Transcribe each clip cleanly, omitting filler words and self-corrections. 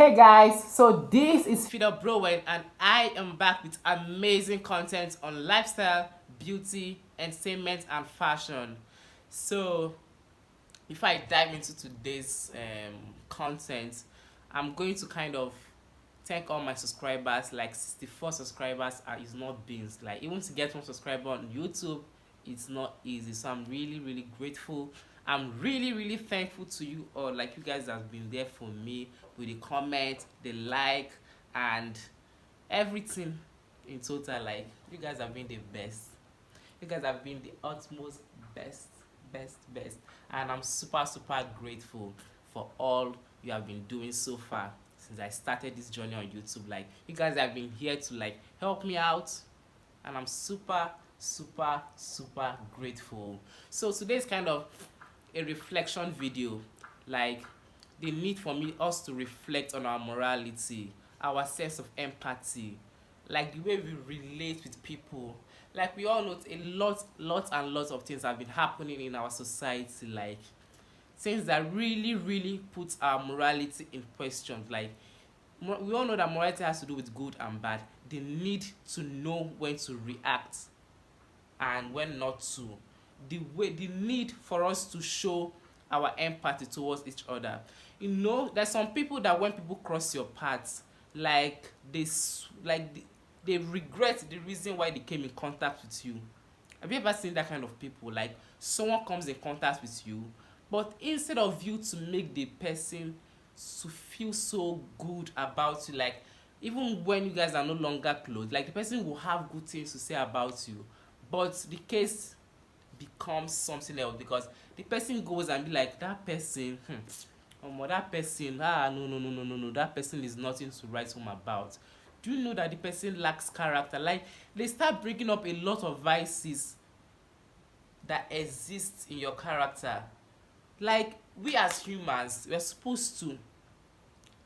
Hey guys, so this is Fida Browen and I am back with amazing content on lifestyle, beauty, entertainment and fashion. So before I dive into today's content, I'm going to kind of thank all my subscribers. Like 64 subscribers is not beans. Like even to get one subscriber on YouTube, it's not easy. So I'm really grateful. I'm really thankful to you all. Like you guys have been there for me with the comment, the like, and everything in total. Like you guys have been the best. You guys have been the utmost best, and I'm super grateful for all you have been doing so far since I started this journey on YouTube. Like you guys have been here to like help me out, and I'm super grateful. So today's kind of a reflection video, like the need for me us to reflect on our morality, our sense of empathy, like the way we relate with people. Like we all know a lot of things have been happening in our society, like things that really put our morality in question. Like we all know that morality has to do with good and bad. The need to know when to react and when not to. The need for us to show our empathy towards each other. You know, there's some people that when people cross your path, like they regret the reason why they came in contact with you. Have you ever seen that kind of people? Like someone comes in contact with you, but instead of you to make the person to feel so good about you, like even when you guys are no longer close, like the person will have good things to say about you, but the case becomes something else because the person goes and be like, that person, that person, no, that person is nothing to write home about. Do you know that the person lacks character? Like they start bringing up a lot of vices that exist in your character. Like we as humans, we're supposed to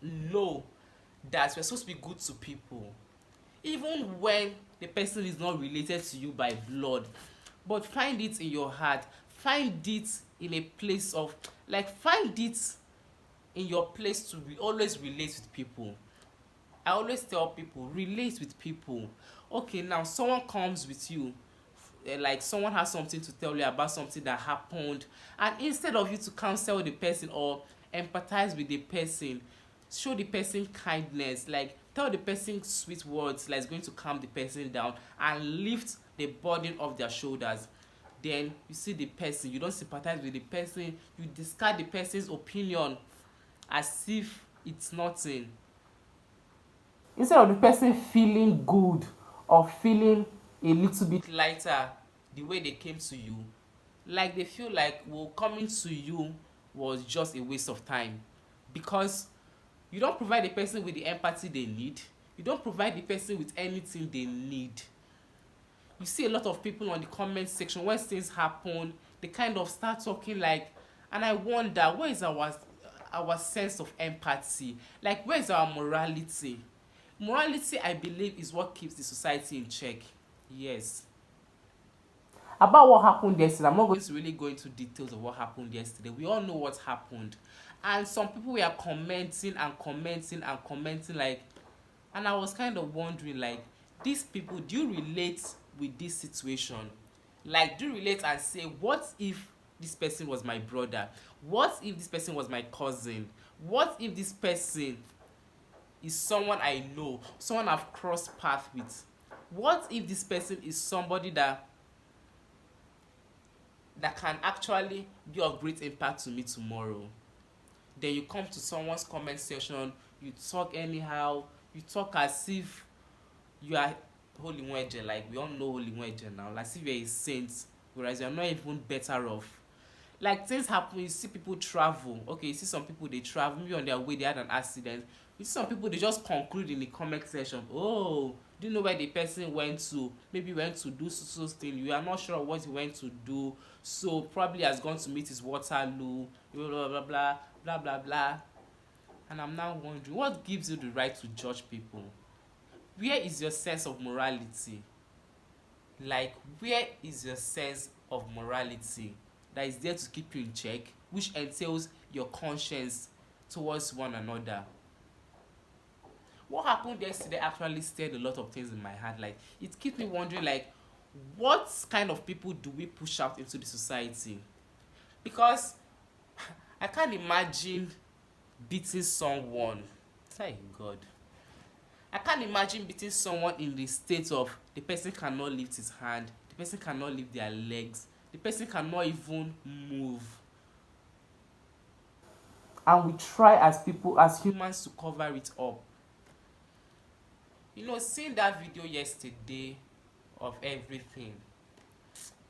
know that we're supposed to be good to people, even when the person is not related to you by blood. But find it in your heart, find it in a place of, like find it in your place to always relate with people. I always tell people, relate with people. Okay, now someone comes with you, like someone has something to tell you about something that happened, and instead of you to counsel the person or empathize with the person, show the person kindness, like tell the person sweet words like it's going to calm the person down and lift the burden off their shoulders. Then you see the person, you don't sympathize with the person, you discard the person's opinion as if it's nothing. Instead of the person feeling good or feeling a little bit lighter the way they came to you, like they feel like, well, coming to you was just a waste of time because you don't provide the person with the empathy they need, you don't provide the person with anything they need. You see a lot of people on the comment section when things happen, they kind of start talking like, and I wonder, where is our sense of empathy? Like where is our morality? Morality, I believe, is what keeps the society in check. Yes. About what happened yesterday, I'm not going to really go into details of what happened yesterday. We all know what happened. And some people were commenting like, and I was kind of wondering like, these people, do you relate with this situation? Like, do you relate and say, what if this person was my brother? What if this person was my cousin? What if this person is someone I know, someone I've crossed paths with? What if this person is somebody that can actually be of great impact to me tomorrow? Then you come to someone's comment section, you talk anyhow, you talk as if you are holy wedge, like we all know holy wedge now, like as if you're a saint, whereas you're not even better off. Like things happen, you see people travel, okay, you see some people they travel, maybe on their way they had an accident. You see some people they just conclude in the comment section, oh, do you know where the person went to? Maybe went to do so thing, you are not sure what he went to do, so probably has gone to meet his Waterloo, blah. And I'm now wondering, what gives you the right to judge people? Where is your sense of morality? Like where is your sense of morality that is there to keep you in check, which entails your conscience towards one another? What happened yesterday actually stirred a lot of things in my heart. Like, it keeps me wondering, like, what kind of people do we push out into the society? Because I can't imagine beating someone. Thank God. I can't imagine beating someone in the state of the person cannot lift his hand, the person cannot lift their legs, the person cannot even move. And we try as people, as humans, to cover it up. You know, seeing that video yesterday of everything,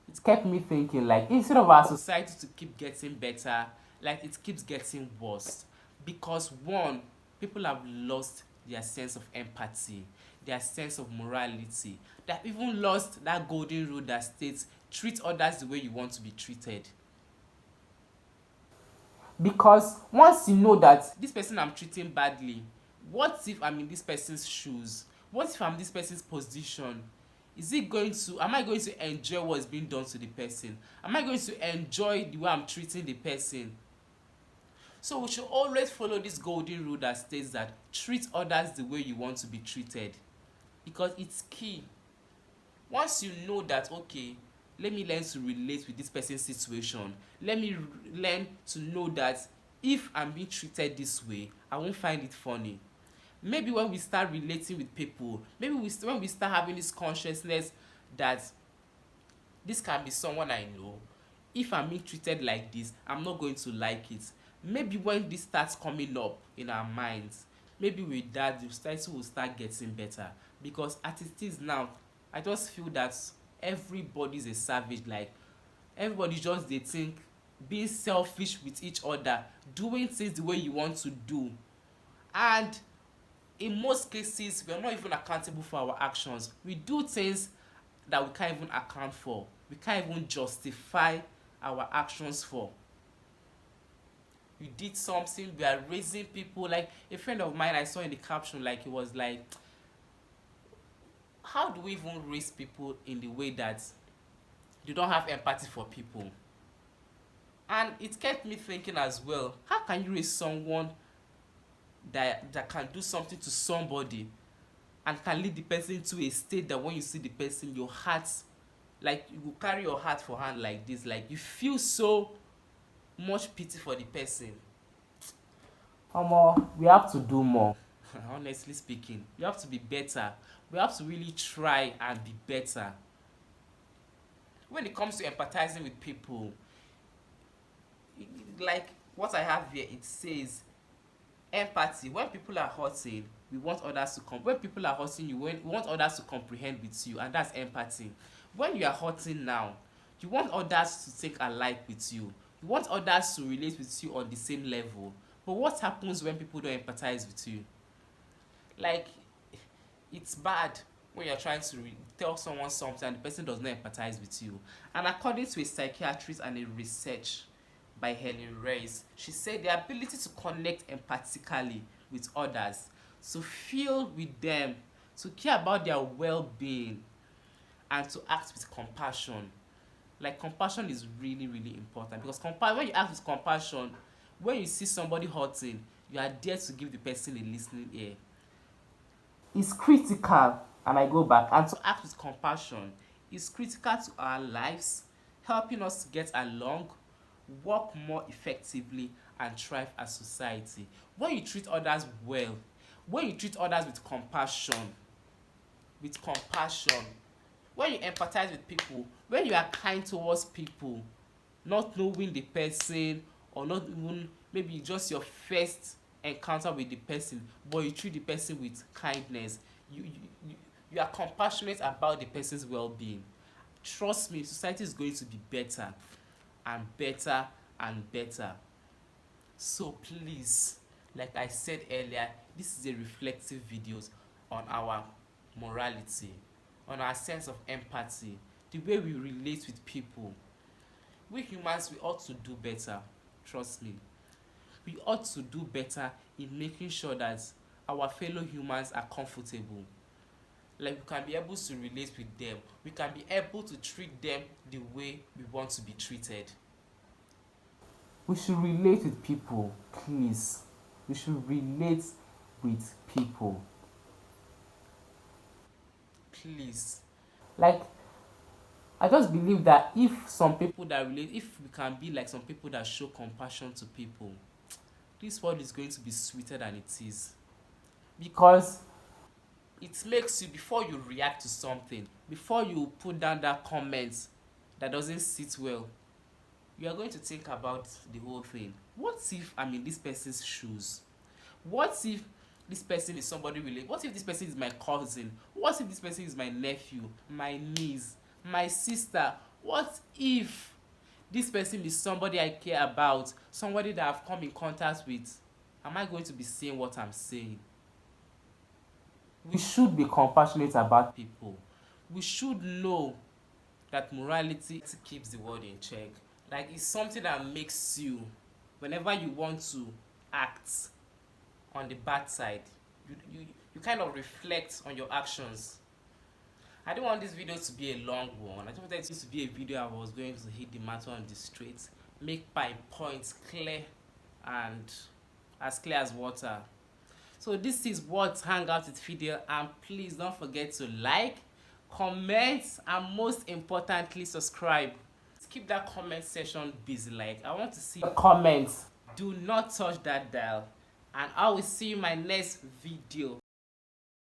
it kept me thinking, like, instead of our society to keep getting better, like, it keeps getting worse. Because one, people have lost their sense of empathy, their sense of morality. They have even lost that golden rule that states treat others the way you want to be treated. Because once you know that this person I'm treating badly, what if I'm in this person's shoes? What if I'm this person's position? Am I going to enjoy what's being done to the person? Am I going to enjoy the way I'm treating the person? So we should always follow this golden rule that states that treat others the way you want to be treated, because it's key. Once you know that, okay, let me learn to relate with this person's situation, let me learn to know that if I'm being treated this way, I won't find it funny. Maybe when we start relating with people, when we start having this consciousness that this can be someone I know, if I'm being treated like this, I'm not going to like it. Maybe when this starts coming up in our minds, maybe with that the society will start getting better. Because as it is now, I just feel that everybody's a savage. Like, everybody just, they think, being selfish with each other, doing things the way you want to do. And in most cases, we are not even accountable for our actions. We do things that we can't even account for, we can't even justify our actions for. You did something, we are raising people. Like, a friend of mine, I saw in the caption, like, it was like, how do we even raise people in the way that you don't have empathy for people? And it kept me thinking as well, how can you raise someone that can do something to somebody and can lead the person to a state that when you see the person, your heart, like, you will carry your heart for hand like this, like, you feel so much pity for the person. We have to do more. Honestly speaking, we have to be better. We have to really try and be better. When it comes to empathizing with people, like what I have here, it says empathy. When people are hurting, we want others to when people are hurting you, we want others to comprehend with you, and that's empathy. When you are hurting now, you want others to think alike with you. You want others to relate with you on the same level. But what happens when people don't empathize with you? Like, it's bad when you're trying to tell someone something and the person does not empathize with you. And according to a psychiatrist and a research by Helen Rice, she said the ability to connect empathically with others, to feel with them, to care about their well-being, and to act with compassion. Like, compassion is really, really important, because when you act with compassion, when you see somebody hurting, you are there to give the person a listening ear. It's critical, and I go back, and to act with compassion is critical to our lives, helping us to get along, work more effectively, and thrive as society. When you treat others well, when you treat others with compassion, when you empathize with people, when you are kind towards people, not knowing the person, or not even, maybe just your first encounter with the person, but you treat the person with kindness, you are compassionate about the person's well-being, trust me, society is going to be better and better and better. So please, like I said earlier, this is a reflective video on our morality, on our sense of empathy, the way we relate with people. We humans, we ought to do better. Trust me. We ought to do better in making sure that our fellow humans are comfortable. Like, we can be able to relate with them. We can be able to treat them the way we want to be treated. We should relate with people, please. We should relate with people. please. Like, I just believe that if some people that relate, if we can be like some people that show compassion to people, this world is going to be sweeter than it is. Because it makes you, before you react to something, before you put down that comment that doesn't sit well, you are going to think about the whole thing. What if I'm in this person's shoes? What if this person is somebody related? What if this person is my cousin? What if this person is my nephew, my niece, my sister? What if this person is somebody I care about, somebody that I've come in contact with? Am I going to be saying what I'm saying? We should be compassionate about people. We should know that morality keeps the world in check. Like, it's something that makes you, whenever you want to act on the bad side, you kind of reflect on your actions. I don't want this video to be a long one. I just wanted it to be a video I was going to hit the matter on the straight, make my points clear and as clear as water. So this is what Hangout with Video, and please don't forget to like, comment, and most importantly subscribe. Keep that comment section busy. Like, I want to see comments. Do not touch that dial, and I will see you in my next video.